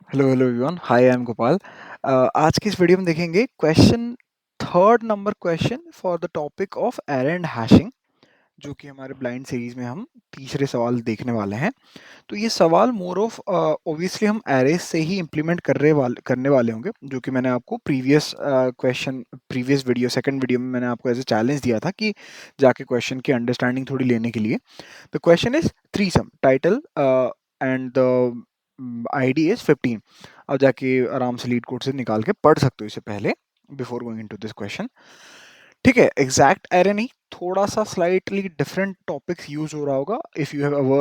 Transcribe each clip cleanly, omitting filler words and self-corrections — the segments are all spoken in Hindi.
Hello hello everyone, hi I am Gopal. आज की इस वीडियो में देखेंगे question, third number question for the topic of array and hashing, जो कि हमारे ब्लाइंड सीरीज में हम तीसरे सवाल देखने वाले हैं। तो ये सवाल मोर ऑफ ऑब्वियसली हम एरेज से ही इम्प्लीमेंट करने वाले होंगे, जो कि मैंने आपको previous question, previous video, second video में मैंने आपको एज ए चैलेंज दिया था कि जाके क्वेश्चन की अंडरस्टैंडिंग थोड़ी लेने के लिए। The question is three sum title and the ID is 15। अब जाके आराम से लीड कोड से निकाल के पढ़ सकते हो इसे पहले, before going into this question. ठीक है, एग्जैक्ट एरे नहीं, थोड़ा सा स्लाइटली डिफरेंट टॉपिक्स यूज हो रहा होगा। If you have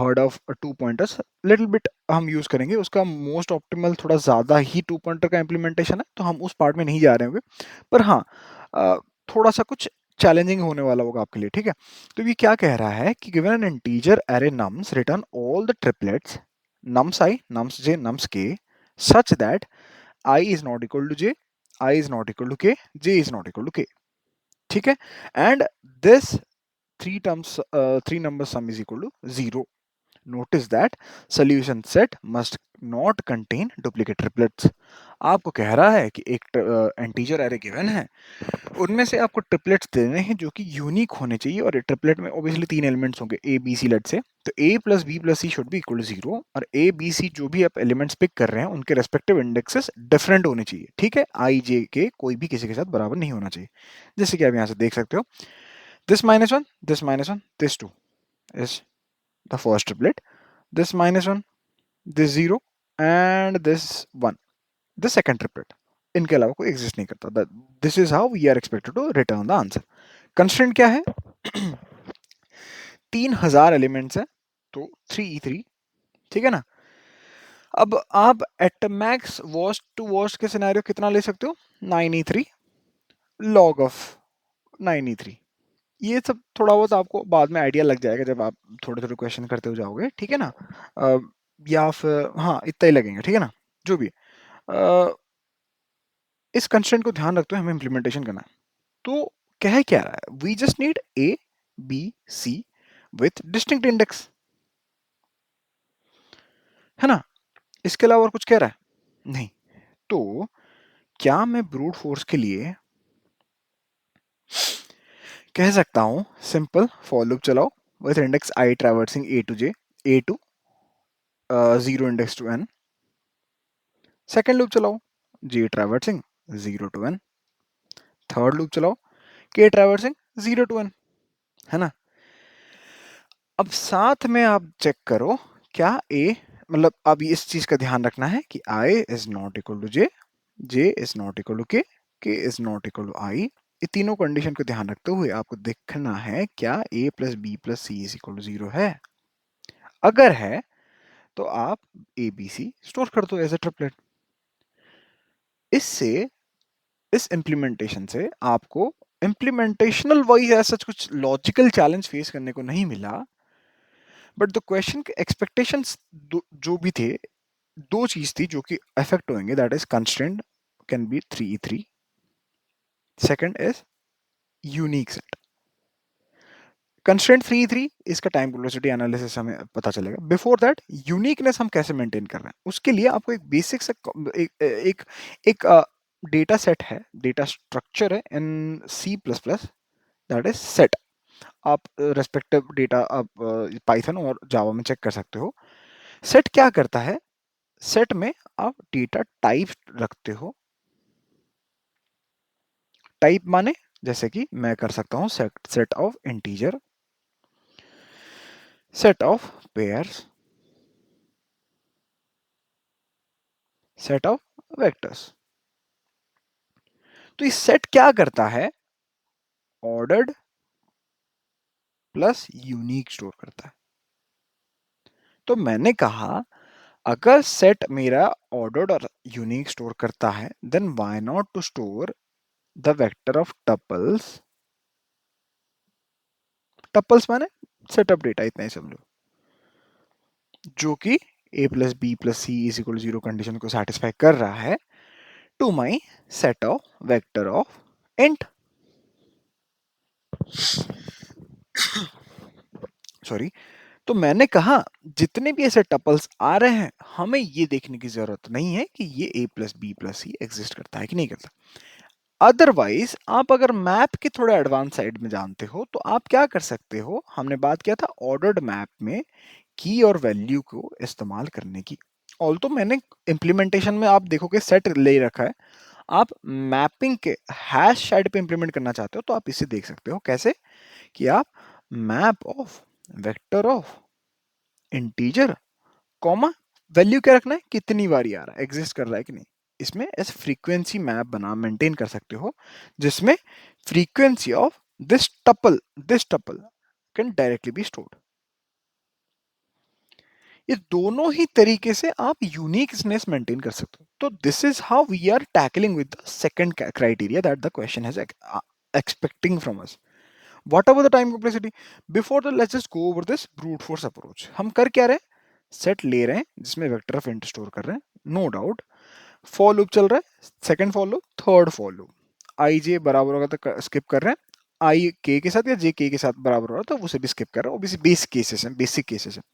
heard of two pointers, little bit हम यूज करेंगे उसका। मोस्ट ऑप्टिमल थोड़ा ज्यादा ही टू पॉइंटर का इंप्लीमेंटेशन है, तो हम उस पार्ट में नहीं जा रहे होंगे। पर हाँ, थोड़ा सा कुछ चैलेंजिंग होने वाला होगा आपके लिए। ठीक है, तो ये क्या कह रहा है कि given an integer array nums return all the triplets nums I, nums j, nums k such that I is not equal to j, I is not equal to k, j is not equal to k. ठीक है, and this three number sum is equal to 0. Notice that solution set must not contain duplicate triplets. आपको कह रहा है कि एक इंटीजर एरे गिवन है, उनमें से आपको ट्रिपलेट्स देने हैं जो कि यूनिक होने चाहिए, और ट्रिपलेट में ऑब्वियसली तीन एलिमेंट्स होंगे, ए बी सी लेट से। तो A plus B plus C should be equal to 0, और ए बी सी जो भी आप एलिमेंट्स पिक कर रहे हैं उनके रेस्पेक्टिव इंडेक्सेस डिफरेंट होने चाहिए। ठीक है, आई जे के कोई भी किसी के साथ बराबर नहीं होना चाहिए। जैसे कि आप यहाँ से देख सकते हो, this minus one, this minus one, this two is the first triplet, this minus 1, this 0 and this 1, the second triplet। इनके अलावा कोई एग्जिस्ट नहीं करता। This is how we are expected to return the answer. Constraint क्या है? 3000 एलिमेंट्स है, तो 3e3। ठीक है ना। अब आप at max worst to worst के सिनेरियो कितना ले सकते हो? 9e3 log of 9e3। ये सब थोड़ा बहुत आपको बाद में आइडिया लग जाएगा जब आप थोड़े थोड़े क्वेश्चन करते हो जाओगे। ठीक है ना। या फिर हाँ, इतना ही लगेंगे। ठीक है ना, जो भी है। इस कंस्ट्रेंट को ध्यान रखते हुए हमें इंप्लीमेंटेशन करना है। तो कह क्या रहा है? We just need a b c with distinct index, है ना। इसके अलावा और कुछ कह रहा है? नहीं। तो क्या मैं ब्रूट फोर्स के लिए कह सकता हूं सिंपल फॉर लूप चलाओ with index I traversing A to J, A to 0 index to N. Second loop चलाओ J traversing 0 to N. Third loop चलाओ के ट्रैवर्सिंग 0 टू एन, है ना। अब साथ में आप चेक करो, क्या ए, मतलब अब इस चीज का ध्यान रखना है कि I is not equal to J, J is not equal to K is not equal to I. ये तीनों कंडीशन को ध्यान रखते हुए आपको देखना है क्या A plus B plus C is equal to 0 है। अगर है तो आप ए बी सी स्टोर कर दो एज ए ट्रिपलेट। इससे, इस इम्प्लीमेंटेशन से आपको इम्प्लीमेंटेशनल वाइज ऐसा कुछ लॉजिकल चैलेंज फेस करने को नहीं मिला। बट द क्वेश्चन के एक्सपेक्टेशंस जो भी थे, दो चीज थी जो कि अफेक्ट होंगे, that is constraint can be 3e3, second is unique set. Constraint 3e3, इसका टाइम वेलोसिटी एनालिसिस हमें पता चलेगा। बिफोर दैट यूनिकनेस हम कैसे मेंटेन कर रहे हैं, उसके लिए आपको एक बेसिक से एक डेटा सेट है, डेटा स्ट्रक्चर है in C plus plus, that is set. आप रेस्पेक्टिव डेटा आप पाइथन और जावा में चेक कर सकते हो। सेट क्या करता है? सेट में आप डेटा टाइप रखते हो। टाइप माने जैसे कि मैं कर सकता हूं set of integer, set of pairs, set of vectors. तो ये सेट क्या करता है? ऑर्डर्ड प्लस यूनिक स्टोर करता है। तो मैंने कहा, अगर सेट मेरा ऑर्डर्ड और यूनिक स्टोर करता है, then why not to store the vector of tuples. Tuples माने सेटअप डेटा, इतना ही समझो, जो कि a plus B plus C is equal 0 condition को सेटिस्फाई कर रहा है to my set of vector of int. Sorry. तो मैंने कहा जितने भी ऐसे टपल्स आ रहे हैं हमें ये देखने की जरूरत नहीं है कि ये a plus B plus c exist करता है कि नहीं करता। अदरवाइज आप अगर मैप के थोड़े एडवांस साइड में जानते हो तो आप क्या कर सकते हो, हमने बात किया था ऑर्डर्ड मैप में की और वैल्यू को इस्तेमाल करने की। ऑल्दो मैंने इम्प्लीमेंटेशन में आप देखोगे सेट ले रखा है, आप मैपिंग के हैश साइड पे इंप्लीमेंट करना चाहते हो तो आप इसे देख सकते हो कैसे कि आप map of vector of integer comma value क्या रखना है, कितनी बार आ रहा है, एग्जिस्ट कर रहा है कि नहीं। इसमें एस फ्रीक्वेंसी मैप बना मेंटेन कर सकते हो जिसमें frequency of this tuple can directly be stored. ये दोनों ही तरीके से आप यूनिकनेस मेंटेन कर सकते हो। तो this is how we are tackling with the second criteria that the question has expecting from us. What about the time complexity? Before the let's just go over this brute force approach. हम कर क्या रहे हैं, सेट ले रहे हैं जिसमें वेक्टर ऑफ इंट स्टोर कर रहे हैं, नो डाउट। फॉर लूप चल रहा है, second for loop, third for loop, I J बराबर होगा तो स्किप कर रहे हैं, आई के साथ या जे के साथ बराबर हो रहा है तो उसे भी स्किप कर रहे हैं। बेसिक केसेस हैं, बेसिक केसेस हैं।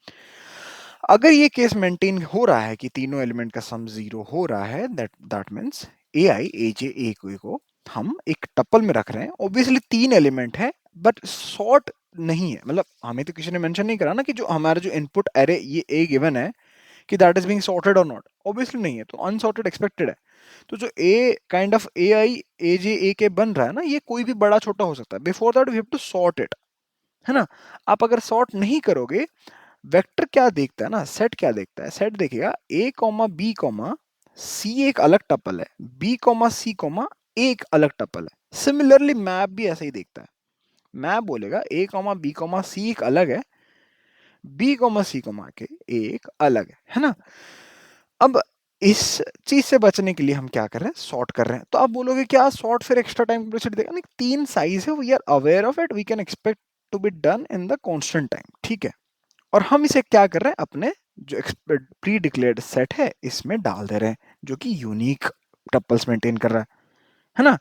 अगर ये केस मेंटेन हो रहा है कि तीनों एलिमेंट का सम जीरो हो रहा है, दैट मींस ए आई ए जे ए को हम एक टपल में रख रहे हैं। ऑब्वियसली तीन एलिमेंट है बट सॉर्ट नहीं है, मतलब हमें तो किसी ने मेंशन नहीं करा ना कि जो हमारा जो इनपुट एरे ये ए गिवन है कि दैट इज बीइंग सॉर्टेड और नॉट, ऑब्वियसली नहीं है, तो अनसॉर्टेड एक्सपेक्टेड है। तो जो ए काइंड ऑफ ए आई ए जे ए के बन रहा है ना, ये कोई भी बड़ा छोटा हो सकता है। Before that we have to sort it, है ना। आप अगर सॉर्ट नहीं करोगे, वेक्टर क्या देखता है ना, सेट क्या देखता है, सेट देखेगा ए कॉमा बी कॉमा सी एक अलग टपल है, बी कॉमा सी कॉमा एक अलग टपल है। सिमिलरली मैप भी ऐसा ही देखता है, मैप बोलेगा ए कॉमा बी कॉमा सी एक अलग है, बी कॉमा सी कॉमा के एक अलग है ना। अब इस चीज से बचने के लिए हम क्या कर रहे हैं, सॉर्ट कर रहे हैं। तो आप बोलोगे क्या सॉर्ट फिर एक्स्ट्रा टाइम कॉम्प्लेक्सिटी देगा? नहीं, तीन साइज है, we are aware of it, we can expect to be done in the constant time, ठीक है। और हम इसे क्या कर रहे हैं, अपने जो प्री डिक्लेयर्ड सेट है इसमें डाल दे रहे हैं जो कि यूनिक टपल्स मेंटेन कर रहा है ना।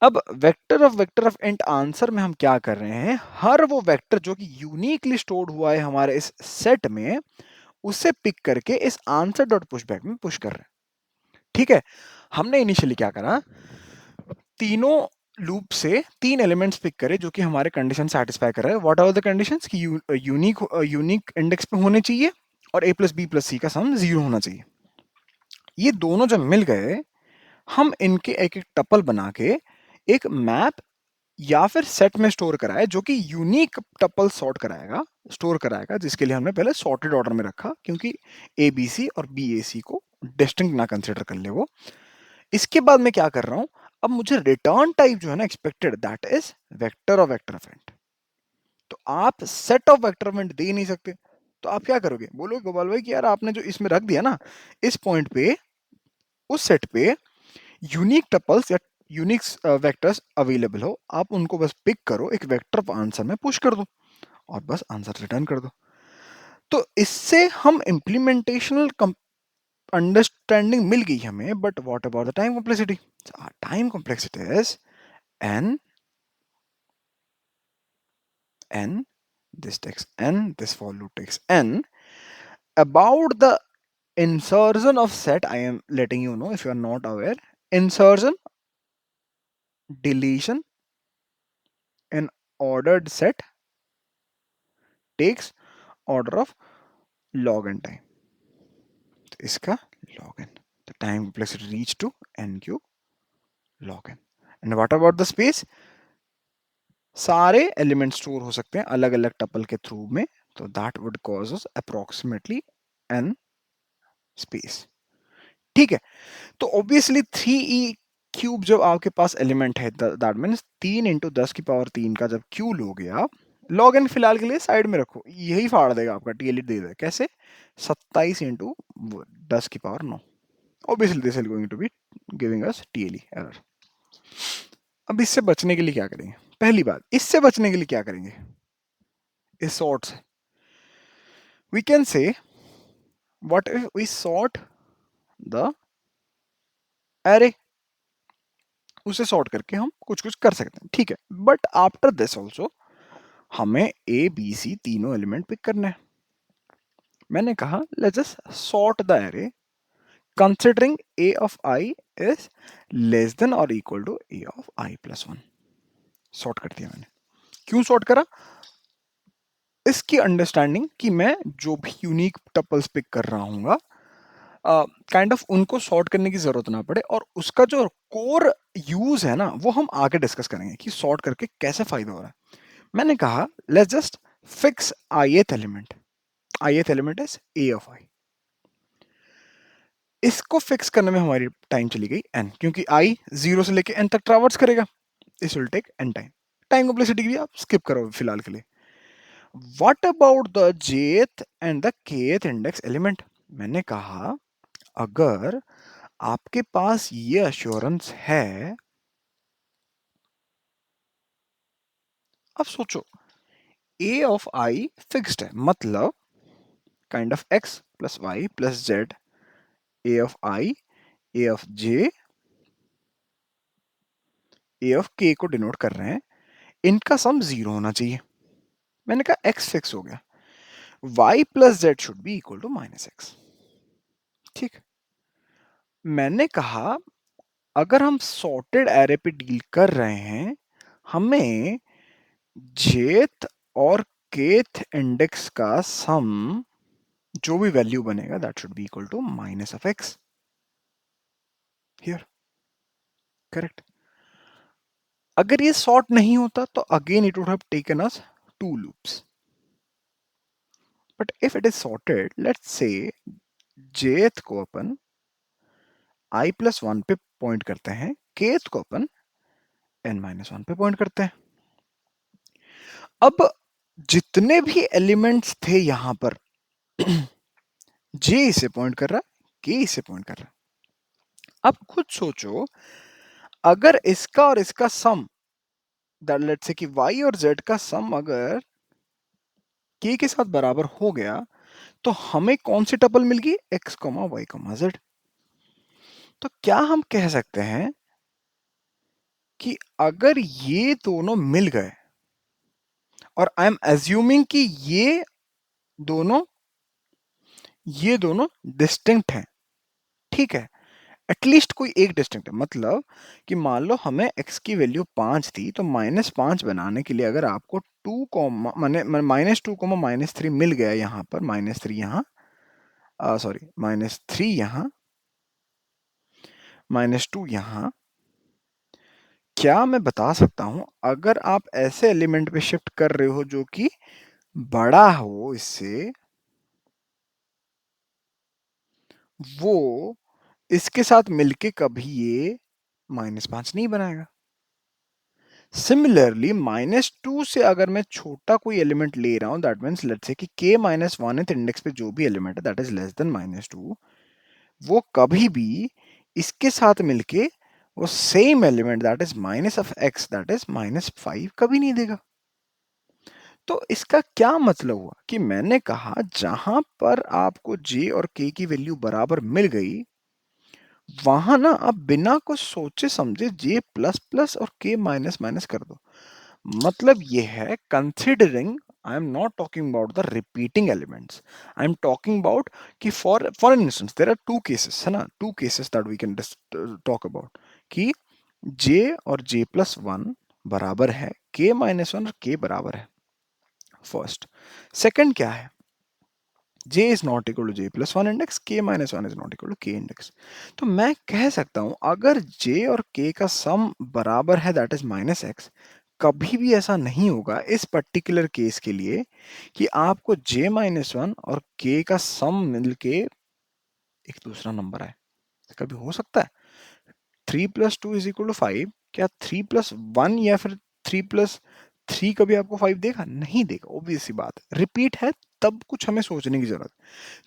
अब वेक्टर ऑफ इंट आंसर में हम क्या कर रहे हैं, हर वो वेक्टर जो कि यूनिकली स्टोर्ड हुआ है हमारे इस सेट में, उसे पिक करके इस आंसर डॉट पुशबैक में पुश कर रहे हैं, ठीक है। हमने इनिशियली क्या करा, तीनों लूप से तीन एलिमेंट्स पिक करे जो कि हमारे कंडीशन सेटिस्फाई कर रहे हैं। व्हाट आर द कंडीशंस कि यूनिक इंडेक्स पे होने चाहिए और a प्लस बी प्लस सी का सम जीरो होना चाहिए। ये दोनों जब मिल गए, हम इनके एक एक टपल बना के एक मैप या फिर सेट में स्टोर कराए जो कि यूनिक टपल सॉर्ट कराएगा, स्टोर कराएगा, जिसके लिए हमने पहले सॉर्टेड ऑर्डर में रखा क्योंकि ए बी सी और बी ए सी को डिस्टिंक्ट ना कंसिडर कर ले वो। इसके बाद मैं क्या कर रहा हूं, अब मुझे रिटर्न टाइप जो है ना expected, that is vector of int. तो आप set of vector of int दे नहीं सकते, तो आप क्या करोगे, बोलोगे गोपाल भाई कि यार आपने जो इसमें रख दिया ना, इस पॉइंट पे उस सेट पे यूनिक टपल्स या यूनिक वेक्टर्स अवेलेबल हो, आप उनको बस पिक करो, एक वेक्टर ऑफ आंसर में पुश कर दो और बस आंसर रिटर्न कर दो। तो इससे हम इम्प्लीमेंटेशनल अंडरस्टैंडिंग मिल गई हमें। But what about the time complexity? Time complexity is n n, this takes n, this for loop takes n. About the insertion of set, I am letting you know if you are not aware. Insertion, deletion in ordered set takes order of log n time. तो इसका log n, the time complexity reach to n cube log n. And what about the space? सारे एलिमेंट स्टोर हो सकते हैं अलग अलग टपल के थ्रू में, तो that would cause us approximately n space, ठीक है। तो ऑब्वियसली 3e क्यूब जब आपके पास एलिमेंट है, दैट मीन्स 3 × 10⁻³ का जब क्यू लोगे आप, लॉग एन फिलहाल के लिए साइड में रखो, यही फाड़ देगा आपका, टीएलई दे देगा कैसे, 27 × 10⁻9। Obviously this is going to be giving us TLE error. अब इससे बचने के लिए क्या करेंगे, पहली बात इससे बचने के लिए क्या करेंगे, इस सॉर्ट से we can say what if we sort the array, उसे सॉर्ट करके हम कुछ कुछ कर सकते हैं, ठीक है। बट आफ्टर दिस ऑल्सो हमें ए बी सी तीनों एलिमेंट पिक करने हैं, मैंने कहा let's just sort the array considering a of I is less than और equal to a of I plus 1। Sort कर दिया मैंने। क्यों सॉर्ट करा? इसकी अंडरस्टैंडिंग कि मैं जो भी यूनिक टपल्स पिक कर रहा हूँ काइंड ऑफ उनको सॉर्ट करने की जरूरत ना पड़े, और उसका जो कोर यूज है ना वो हम आगे डिस्कस करेंगे कि सॉर्ट करके कैसे फायदा हो रहा है। मैंने कहा let's just fix ith element. ith element is a of I। इसको फिक्स करने में हमारी टाइम चली गई n, क्योंकि I 0 से लेके n तक ट्रैवर्स करेगा। This will take n time. Time complexity भी आप स्किप करो फिलहाल के लिए। What about the jth and the kth index element? मैंने कहा अगर आपके पास ये अश्योरेंस है, अब सोचो a ऑफ I फिक्स्ड है, मतलब kind of x plus y plus z, a of I, a of j, a of k को डिनोट कर रहे हैं। इनका सम 0 होना चाहिए। मैंने कहा x फिक्स हो गया, y plus z should be equal to minus x. ठीक। मैंने कहा अगर हम सॉर्टेड एरे पे डील कर रहे हैं, हमें जेथ और केथ इंडेक्स का सम जो भी वैल्यू बनेगा that should be equal to minus of x. Here correct. अगर ये सॉर्ट नहीं होता तो again it would have taken us 2 loops, but if it is sorted, let's say jth को अपन i प्लस 1 पे पॉइंट करते हैं, केथ को अपन n माइनस 1 पे पॉइंट करते हैं। अब जितने भी एलिमेंट्स थे यहां पर j इसे पॉइंट कर रहा है, k इसे पॉइंट कर रहा है। अब खुद सोचो अगर इसका और इसका सम, दैट लेट्स से कि y और z का सम अगर k के साथ बराबर हो गया तो हमें कौन सी टपल मिल गई? x, y, z। तो क्या हम कह सकते हैं कि अगर ये दोनों मिल गए, और आई एम एज्यूमिंग कि दोनों ये दोनों डिस्टिंक्ट हैं, ठीक है, एटलीस्ट कोई एक डिस्टिंक्ट है, मतलब कि मान लो हमें x की वैल्यू 5 थी, तो -5 बनाने के लिए अगर आपको 2 कॉमा माने -2 कॉमा -3 मिल गया यहाँ पर, -3 यहाँ, सॉरी -3 यहाँ, -2 यहाँ, क्या मैं बता सकता हूं अगर आप ऐसे एलिमेंट पे शिफ्ट कर रहे हो जो कि बड़ा हो इससे, वो इसके साथ मिलके कभी ये -5 नहीं बनाएगा। सिमिलरली -2 से अगर मैं छोटा कोई एलिमेंट ले रहा हूं, दैट मीन्स लेट्स से कि k -1th इंडेक्स पे जो भी एलिमेंट है दैट इज लेस देन -2, वो कभी भी इसके साथ मिलके वो same element that is minus of x that is -5 कभी नहीं देगा। तो इसका क्या मतलब हुआ कि मैंने कहा जहां पर आपको j और k की वैल्यू बराबर मिल गई, वहां ना आप बिना कुछ सोचे समझे j प्लस प्लस और k माइनस माइनस कर दो। मतलब ये है considering, I am not talking about the repeating elements, I am talking about कि for instance there are two cases, है ना, two cases that we can talk about कि j और j प्लस 1 बराबर है k माइनस 1 और k बराबर है, फर्स्ट। सेकंड क्या है? j is not equal to j plus 1 index, k minus 1 is not equal to k index। तो मैं कह सकता हूं अगर j और k का सम बराबर है दैट इज माइनस एक्स, कभी भी ऐसा नहीं होगा इस पर्टिकुलर केस के लिए कि आपको j माइनस 1 और k का सम मिलके एक दूसरा नंबर आए। कभी हो सकता है 3 प्लस 2 इज इक्वल टू 5? क्या 3 प्लस 1 या फिर 3 प्लस 3 कभी आपको 5 देगा? नहीं देगा, ऑब्वियस सी बात है। रिपीट है तब कुछ हमें सोचने की जरूरत।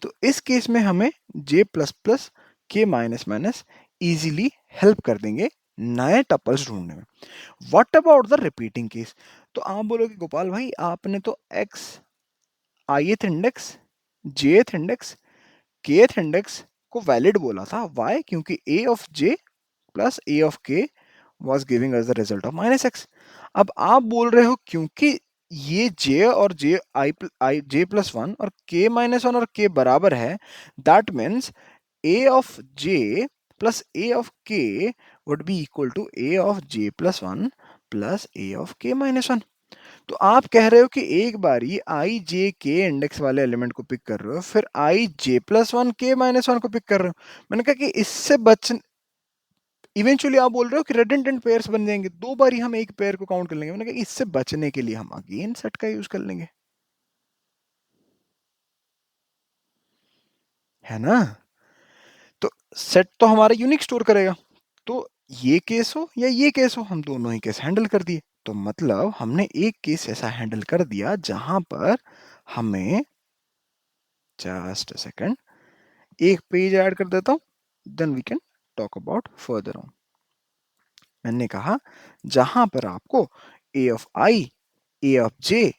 तो इस केस में हमें j प्लस प्लस के माइनस माइनस इजीली हेल्प कर देंगे नए टपल्स ढूंढने में। What about the repeating case? तो आप बोलोगे गोपाल भाई आपने तो x ith index, jth index, kth index को वैलिड बोला था। वाई? क्योंकि a of j plus a of k was giving us the result of -x। अब आप बोल रहे हो क्योंकि ये जे और जे आई जे प्लस वन और के माइनस वन और के बराबर है, that means A of J plus A of K would be equal to A of J plus one plus A of K minus one. तो आप कह रहे हो कि एक बारी आई जे के इंडेक्स वाले एलिमेंट को पिक कर रहे हो, फिर आई जे प्लस वन के माइनस वन को पिक कर रहे हो। मैंने कहा कि इससे बच इवेंचुअली आप बोल रहे हो कि रेडंडेंट पेयर्स बन जाएंगे, दो बारी हम एक पेयर को काउंट कर लेंगे। मैंने कहा इससे बचने के लिए हम अगेन सेट का यूज कर लेंगे, है ना। तो सेट तो हमारा यूनिक स्टोर करेगा। तो ये केस हो या ये केस हो, हम दोनों ही केस हैंडल कर दिए। तो मतलब हमने एक केस ऐसा हैंडल कर दिया जहां पर हमें, जस्ट अ सेकंड, एक पेज ऐड कर देता हूं, then we can talk about further on. मैंने कहा जहां पर आपको A of I, A of J,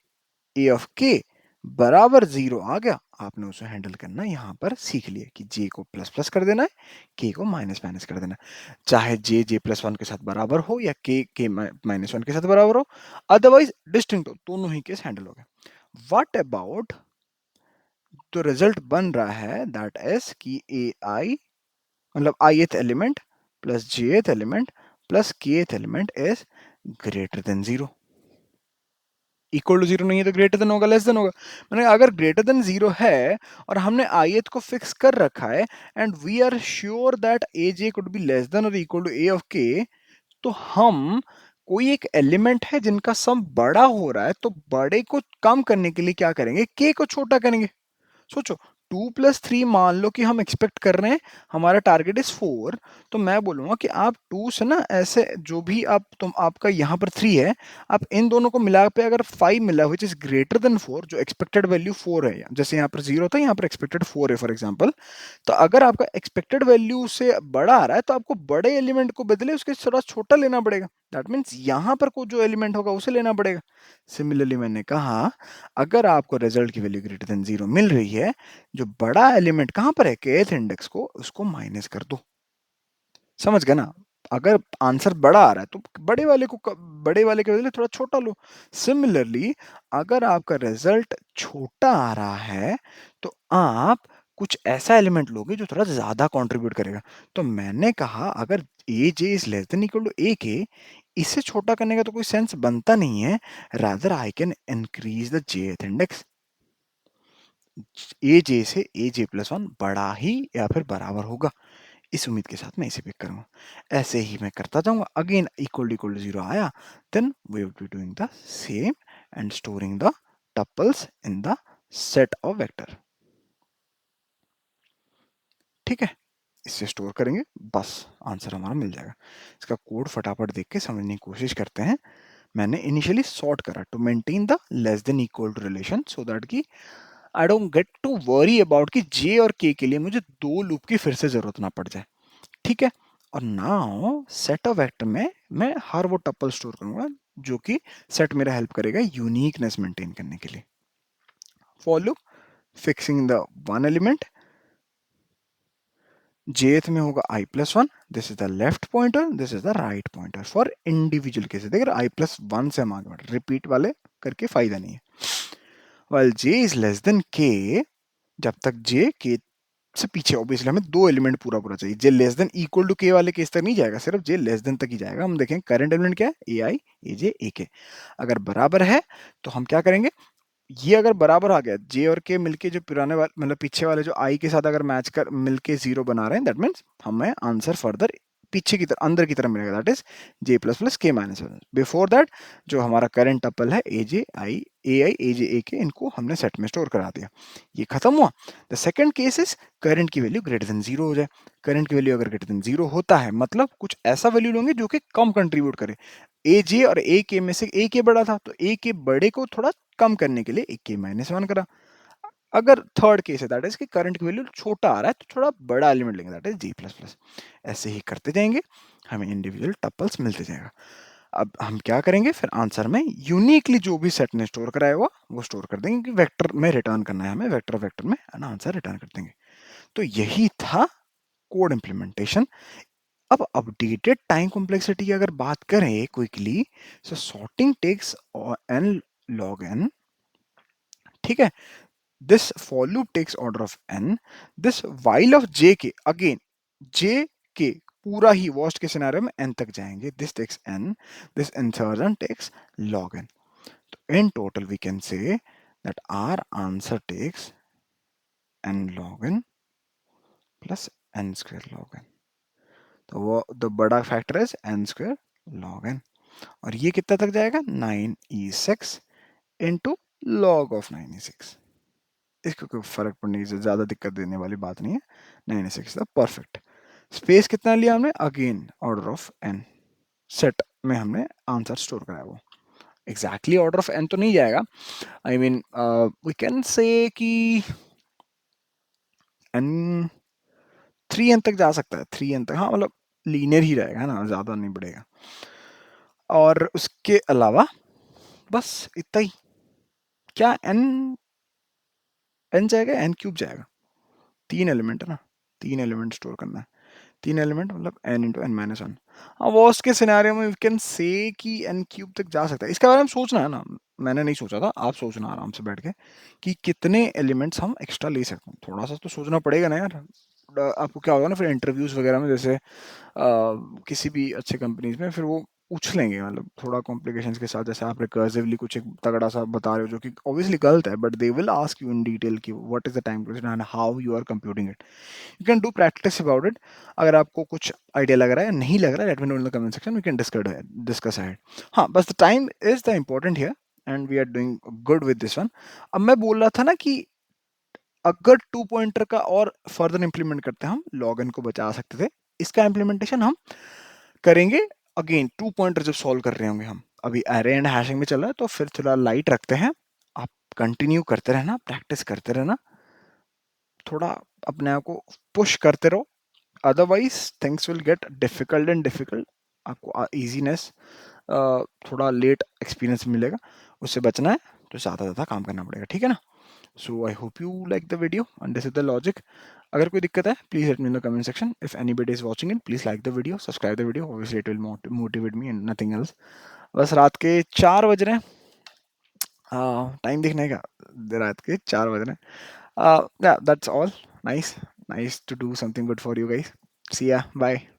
A of K बराबर जीरो आ गया, आपने उसे हैंडल करना यहां पर सीख लिया कि जे को प्लस प्लस कर देना है, के को माइनस माइनस कर देना है। चाहे जे जे प्लस वन के साथ बराबर हो या के माइनस वन के साथ बराबर हो, अदरवाइज डिस्टिंक्ट हो, दोनों ही केस हैंडल हो गए। व्हाट अबाउट, तो रिजल्ट बन रहा है दैट इज कि ए आई, मतलब ith element plus jth element plus kth element is greater than zero. Equal to zero नहीं है तो ग्रेटर देन होगा, लेस देन होगा। मैंने अगर ग्रेटर देन जीरो है और हमने ith को फिक्स कर रखा है and we are sure that a j could be less than और equal to A of k, तो हम कोई एक एलिमेंट है जिनका सम बड़ा हो रहा है, तो बड़े को कम करने के लिए क्या करेंगे, के को छोटा करेंगे। सोचो, 2 + 3 मान लो कि हम एक्सपेक्ट कर रहे हैं, हमारा टारगेट इज 4, तो मैं बोलूंगा कि आप 2 से ना ऐसे जो भी आप तुम आपका यहाँ पर 3 है, आप इन दोनों को मिला पे अगर 5 मिला विच इज ग्रेटर देन 4, जो एक्सपेक्टेड वैल्यू 4 है, जैसे यहाँ पर 0 था यहाँ पर एक्सपेक्टेड 4 है फॉर एग्जाम्पल, तो अगर आपका एक्सपेक्टेड वैल्यू से बड़ा आ रहा है तो आपको बड़े एलिमेंट को बदले उसके थोड़ा छोटा लेना पड़ेगा। दैट मीन्स यहाँ पर कोई जो एलिमेंट होगा उसे लेना पड़ेगा। सिमिलरली मैंने कहा अगर आपको रिजल्ट की वैल्यू ग्रेटर देन जीरो मिल रही है, जो बड़ा एलिमेंट कहां पर है, kth इंडेक्स को, उसको माइनस कर दो। समझ गए ना। अगर आंसर बड़ा आ रहा है तो बड़े वाले के बदले थोड़ा छोटा लो। सिमिलरली अगर आपका रिजल्ट छोटा आ रहा है तो आप कुछ ऐसा एलिमेंट लोगे जो थोड़ा ज्यादा कंट्रीब्यूट करेगा। तो मैंने कहा अगर A J is less than equal to A K, इससे छोटा करने का तो कोई सेंस बनता नहीं है। Rather I can increase the जेथ इंडेक्स, ए जे से ए जे प्लस वन बड़ा ही या फिर बराबर होगा, इस उम्मीद के साथ मैं इसे पिक करूंगा। ऐसे ही मैं करता जाऊंगा, अगेन इक्वल टू जीरो आया, then we will be doing the same and storing the tuples in the set of vector. ठीक है, इससे स्टोर करेंगे, बस आंसर हमारा मिल जाएगा। इसका कोड फटाफट देख के समझने की कोशिश करते हैं। मैंने इनिशियली सॉर्ट करा to maintain the less than equal to relation, so that कि I don't get to worry about कि जे और के के लिए मुझे दो लूप की फिर से जरूरत ना पड़ जाए। ठीक है, और नाउ सेट ऑफ वेक्टर में मैं हर वो टपल स्टोर करूंगा जो कि सेट मेरा हेल्प करेगा यूनिकनेस मेंटेन करने के लिए। For loop fixing the one element, jth में होगा i plus one, this is the left pointer, this is the write pointer for individual cases. देखिए i प्लस वन से हम आगे बढ़, रिपीट वाले करके फायदा नहीं है। While j is less then k, जब तक j k से पीछे, ऑब्वियसली हमें दो एलिमेंट पूरा पूरा चाहिए। जे लेस देन इक्वल टू के वाले केस तक नहीं जाएगा, सिर्फ जे लेस देन तक ही जाएगा। हम देखें करंट एलिमेंट क्या है, ए आई ए जे ए के। अगर बराबर है तो हम क्या करेंगे, ये अगर बराबर आ गया, जे और के मिलके जो पुराने वाले मतलब पीछे वाले जो आई के साथ अगर मैच कर मिलके जीरो बना रहे हैं, दैट मीन्स हमें आंसर फर्दर पीछे की तरफ अंदर की तरफ मिलेगा, that is J plus plus के माइनस वन। बिफोर दैट जो हमारा करंट टपल है ए जे आई ए जे ए के, इनको हमने सेट में स्टोर करा दिया। ये खत्म हुआ। The second case is current की वैल्यू ग्रेटर देन जीरो हो जाए। करंट की वैल्यू अगर ग्रेटर देन जीरो होता है मतलब कुछ ऐसा वैल्यू लोगे जो कि कम कंट्रीब्यूट करे। ए जे और ए के में से ए के बड़ा था तो ए के बड़े को थोड़ा कम करने के लिए ए के माइनस वन करा। अगर थर्ड केस है दैट इज कि करंट की वैल्यू छोटा आ रहा है तो थोड़ा बड़ा एलिमेंट लेंगे, that is j plus plus. ऐसे ही करते जाएंगे, हमें इंडिविजुअल टपल्स मिलते जाएगा। अब हम क्या करेंगे, फिर आंसर में यूनिकली जो भी सेट ने स्टोर कराया हुआ वो स्टोर कर देंगे कि वेक्टर में रिटर्न करना है हमें, वेक्टर वेक्टर में आंसर रिटर्न कर देंगे। तो यही था कोड इंप्लीमेंटेशन। अब अपडेटेड टाइम कॉम्प्लेक्सिटी की अगर बात करें quickly, so sorting takes n log n, ठीक है. This for loop takes order of n. This while of jk, again jk पूरा ही worst के सिनेरियो में n तक जाएंगे. This takes n. This insertion takes log n. In total we can say that our answer takes n log n plus n square log n. तो वो the बड़ा factor is n square log n. और ये कितना तक जाएगा? 9e6 into log of 9e6. इसको कोई फर्क पड़ने की ज्यादा दिक्कत देने वाली बात नहीं है. 9e6 perfect. स्पेस कितना लिया हमने? Again order of n. Set में हमने आंसर स्टोर कराया. वो एग्जैक्टली ऑर्डर ऑफ n तो नहीं जाएगा. आई मीन वी कैन से कि n 3n तक जा सकता है. 3n तक, हाँ, मतलब लीनियर ही रहेगा ना, ज्यादा नहीं बढ़ेगा. और उसके अलावा बस इतना ही. क्या n जाएगा, n क्यूब जाएगा. 3 एलिमेंट है ना, 3 एलिमेंट स्टोर करना है. 3 एलिमेंट मतलब n into n minus one. हाँ, वर्स्ट के सिनेरियो में वी कैन से कि n क्यूब तक जा सकता है. इसके बारे में सोचना है ना, मैंने नहीं सोचा था, आप सोचना आराम से बैठ के कि कितने एलिमेंट्स हम एक्स्ट्रा ले सकते हैं. थोड़ा सा तो सोचना पड़ेगा ना यार. आपको क्या होगा ना फिर इंटरव्यूज वगैरह में, जैसे किसी भी अच्छे कंपनीज में फिर वो पूछ लेंगे, मतलब थोड़ा कॉम्प्लिकेशंस के साथ. जैसे आप रिकर्सिवली कुछ एक तगड़ा सा बता रहे हो जो कि ऑब्वियसली गलत है, but they will ask you in detail कि what is the time question and how you are computing it. You can do practice about it. अगर आपको कुछ आइडिया लग रहा है, नहीं लग रहा है, let me know in the comment section, we can discuss ahead. हाँ, बस the time is the important here and we are doing good with this one. अब मैं बोल रहा था ना कि अगर 2 पॉइंटर का और फर्दर इंप्लीमेंट करते हैं हम, लॉग इन को बचा सकते थे. इसका इंप्लीमेंटेशन हम करेंगे अगेन 2 पॉइंटर जब सॉल्व कर रहे होंगे हम. अभी अरे एंड हैशिंग में चल रहा है तो फिर थोड़ा लाइट रखते हैं. आप कंटिन्यू करते रहना, प्रैक्टिस करते रहना, थोड़ा अपने आप को पुश करते रहो. Otherwise things will get difficult and difficult. आपको इजीनेस थोड़ा लेट एक्सपीरियंस मिलेगा. उससे बचना है तो ज़्यादा ज़्यादा काम करना पड़ेगा, ठीक है ना. So I hope you like the video and this is the logic. अगर कोई दिक्कत है please let me in the comment section. If anybody is watching it please like the video, subscribe the video. Obviously it will motivate me and nothing else. बस रात के 4 बज रहे हैं. टाइम देखने का, रात के 4 बज रहे हैं. Yeah, that's all. Nice to do something good for you guys. See ya. Bye.